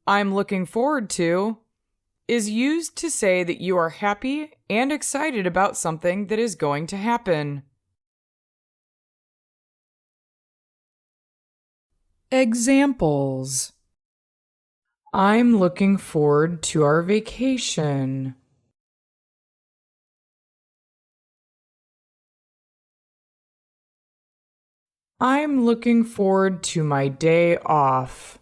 I'm looking forward to is used to say that you are happy and excited about something that is going to happen. Examples: I'm looking forward to our vacation. I'm looking forward to my day off.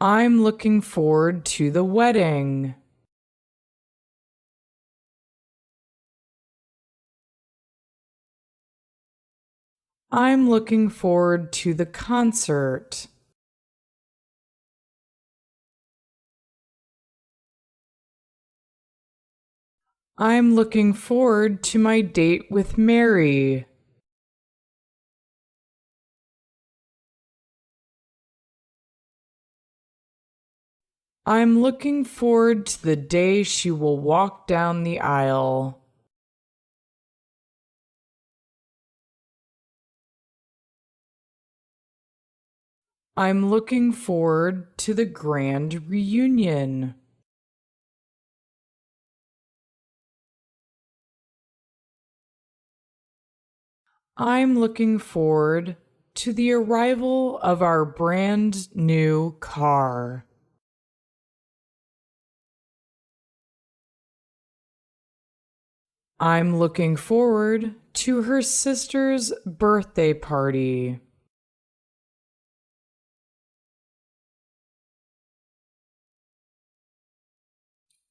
I'm looking forward to the wedding. I'm looking forward to the concert. I'm looking forward to my date with Mary. I'm looking forward to the day she will walk down the aisle. I'm looking forward to the grand reunion. I'm looking forward to the arrival of our brand new car. I'm looking forward to her sister's birthday party.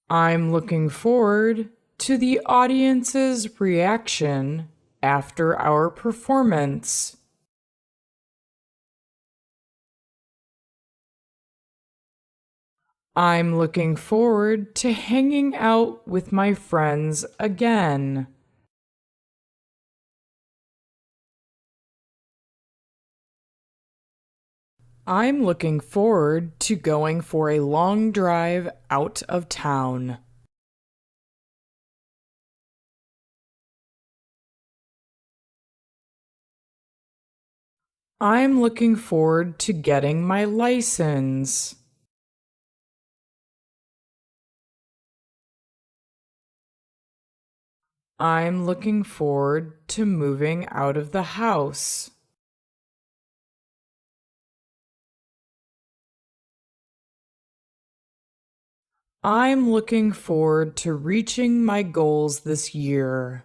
I'm looking forward to the audience's reaction after our performance. I'm looking forward to hanging out with my friends again. I'm looking forward to going for a long drive out of town. I'm looking forward to getting my license. I'm looking forward to moving out of the house. I'm looking forward to reaching my goals this year.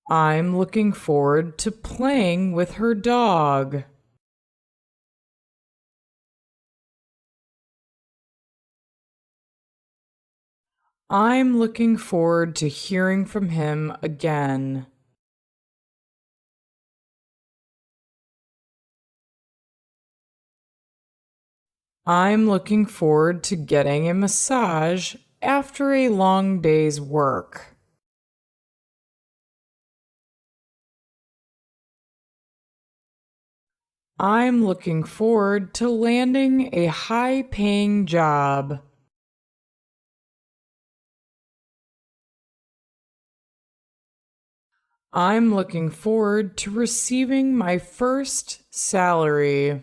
I'm looking forward to playing with her dog. I'm looking forward to hearing from him again. I'm looking forward to getting a massage after a long day's work. I'm looking forward to landing a high-paying job. I'm looking forward to receiving my first salary.